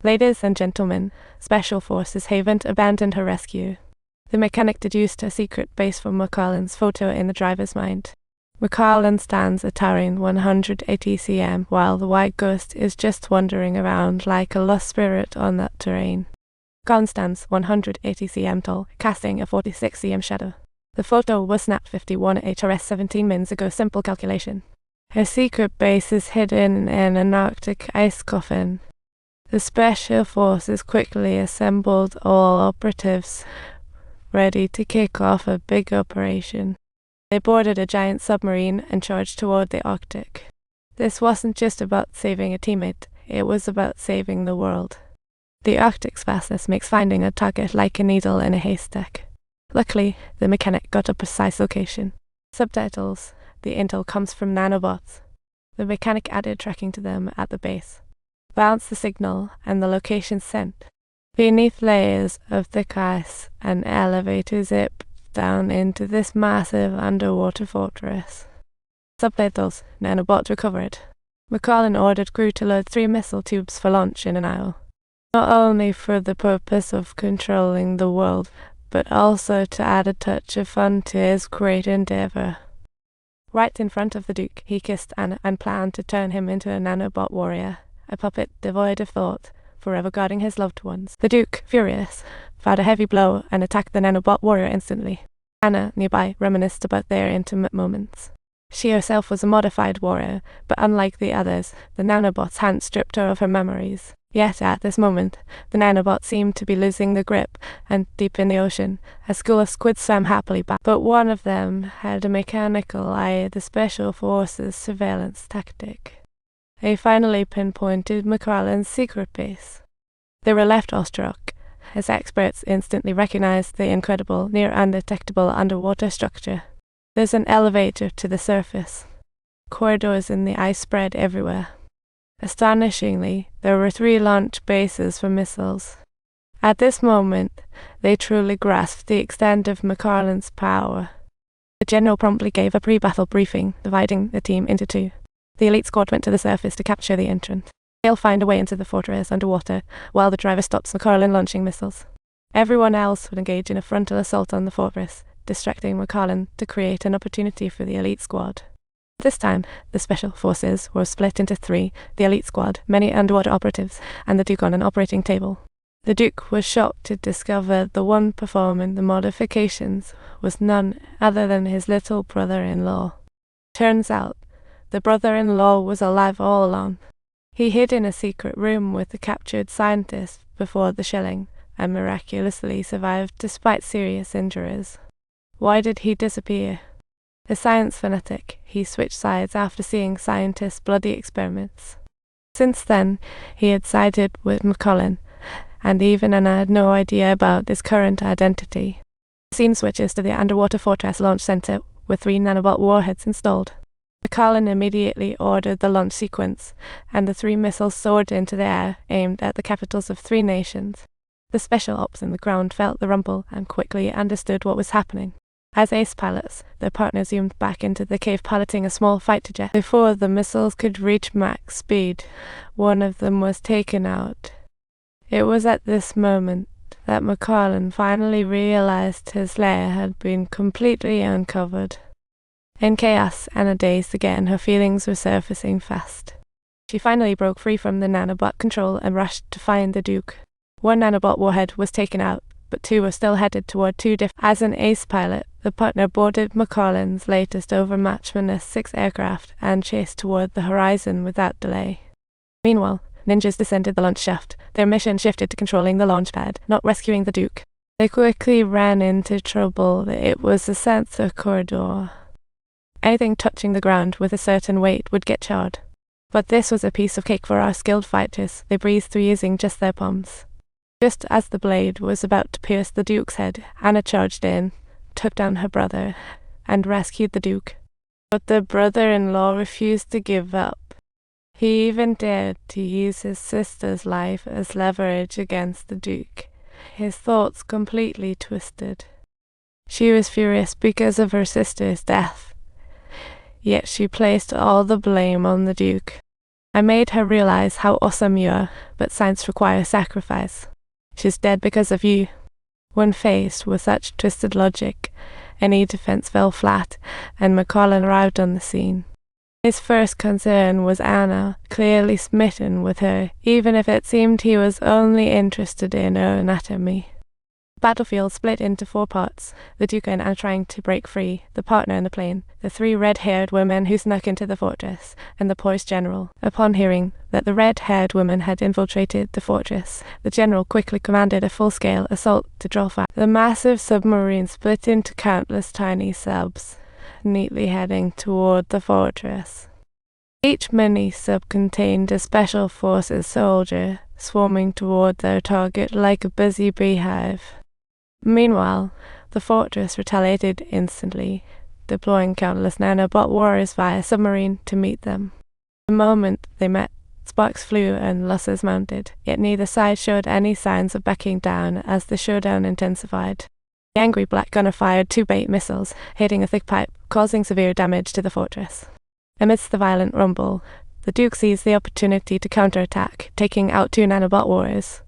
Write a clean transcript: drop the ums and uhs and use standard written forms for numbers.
Ladies and gentlemen, Special Forces haven't abandoned her rescue. The mechanic deduced a secret base from McCarlin's photo in the driver's mind. McCarlin stands a towering 180 cm, while the white ghost is just wandering around like a lost spirit on that terrain. McCarlin stands 180 cm tall, casting a 46 cm shadow. The photo was snapped 51 HRS 17 minutes ago. Simple calculation. Her secret base is hidden in an Arctic ice coffin. The Special Forces quickly assembled all operatives, ready to kick off a big operation. They boarded a giant submarine and charged toward the Arctic. This wasn't just about saving a teammate, it was about saving the world. The Arctic's vastness makes finding a target like a needle in a haystack. Luckily, the mechanic got a precise location. Subtitles: the intel comes from nanobots. The mechanic added tracking to them at the base. Bounced the signal, and the location sent. Beneath layers of thick ice, an elevator zipped down into this massive underwater fortress. Subtitles: nanobots recovered. McCarlin ordered crew to load 3 missile tubes for launch in an hour. Not only for the purpose of controlling the world, but also to add a touch of fun to his great endeavor. Right in front of the Duke, he kissed Anna and planned to turn him into a nanobot warrior, a puppet devoid of thought, forever guarding his loved ones. The Duke, furious, fired a heavy blow and attacked the nanobot warrior instantly. Anna, nearby, reminisced about their intimate moments. She herself was a modified warrior, but unlike the others, the nanobots hadn't stripped her of her memories. Yet at this moment, the nanobots seemed to be losing their grip, and deep in the ocean, a school of squids swam happily back. But one of them had a mechanical eye at the Special Forces surveillance tactic. They finally pinpointed McCarlin's secret base. They were left awestruck, as experts instantly recognized the incredible, near-undetectable underwater structure. There's an elevator to the surface. Corridors in the ice spread everywhere. Astonishingly, there were 3 launch bases for missiles. At this moment, they truly grasped the extent of McCarlin's power. The general promptly gave a pre-battle briefing, dividing the team into 2. The elite squad went to the surface to capture the entrant. They'll find a way into the fortress underwater, while the driver stops McCarlin launching missiles. Everyone else would engage in a frontal assault on the fortress, distracting McCarlin to create an opportunity for the elite squad. This time, the Special Forces were split into 3, the elite squad, many underwater operatives, and the Duke on an operating table. The Duke was shocked to discover the one performing the modifications was none other than his little brother-in-law. Turns out, the brother-in-law was alive all along. He hid in a secret room with the captured scientist before the shelling, and miraculously survived despite serious injuries. Why did he disappear? A science fanatic, he switched sides after seeing scientists' bloody experiments. Since then, he had sided with McCarlin, and even Anna had no idea about his current identity. The scene switches to the underwater fortress launch center with 3 nanobot warheads installed. McCarlin immediately ordered the launch sequence, and the 3 missiles soared into the air, aimed at the capitals of 3 nations. The special ops in the ground felt the rumble and quickly understood what was happening. As ace pilots, their partners zoomed back into the cave piloting a small fighter jet. Before the missiles could reach max speed, one of them was taken out. It was at this moment that McCarlin finally realized his lair had been completely uncovered. In chaos and a daze again, her feelings were surfacing fast. She finally broke free from the nanobot control and rushed to find the Duke. 1 nanobot warhead was taken out, but 2 were still headed toward 2 different. As an ace pilot, the partner boarded McCarlin's latest overmatchman S6 aircraft and chased toward the horizon without delay. Meanwhile, ninjas descended the launch shaft. Their mission shifted to controlling the launch pad, not rescuing the Duke. They quickly ran into trouble. It was a sensor corridor. Anything touching the ground with a certain weight would get charred. But this was a piece of cake for our skilled fighters. They breezed through using just their palms. Just as the blade was about to pierce the Duke's head, Anna charged in, took down her brother, and rescued the Duke. But the brother-in-law refused to give up. He even dared to use his sister's life as leverage against the Duke. His thoughts completely twisted. She was furious because of her sister's death. Yet she placed all the blame on the Duke. I made her realize how awesome you are, but science requires sacrifice. She's dead because of you. When faced with such twisted logic, any defense fell flat, and Makano arrived on the scene. His first concern was Anna, clearly smitten with her, even if it seemed he was only interested in her anatomy. The battlefield split into 4 parts, the Duke and Anna trying to break free, the partner in the plane, the 3 red-haired women who snuck into the fortress, and the poised general. Upon hearing that the red-haired women had infiltrated the fortress, the general quickly commanded a full-scale assault to draw fire. The massive submarine split into countless tiny subs, neatly heading toward the fortress. Each mini-sub contained a special forces soldier, swarming toward their target like a busy beehive. Meanwhile, the fortress retaliated instantly, deploying countless nanobot warriors via submarine to meet them. The moment they met, sparks flew and losses mounted, yet neither side showed any signs of backing down as the showdown intensified. The angry black gunner fired 2 bait missiles, hitting a thick pipe, causing severe damage to the fortress. Amidst the violent rumble, the Duke seized the opportunity to counterattack, taking out 2 nanobot warriors.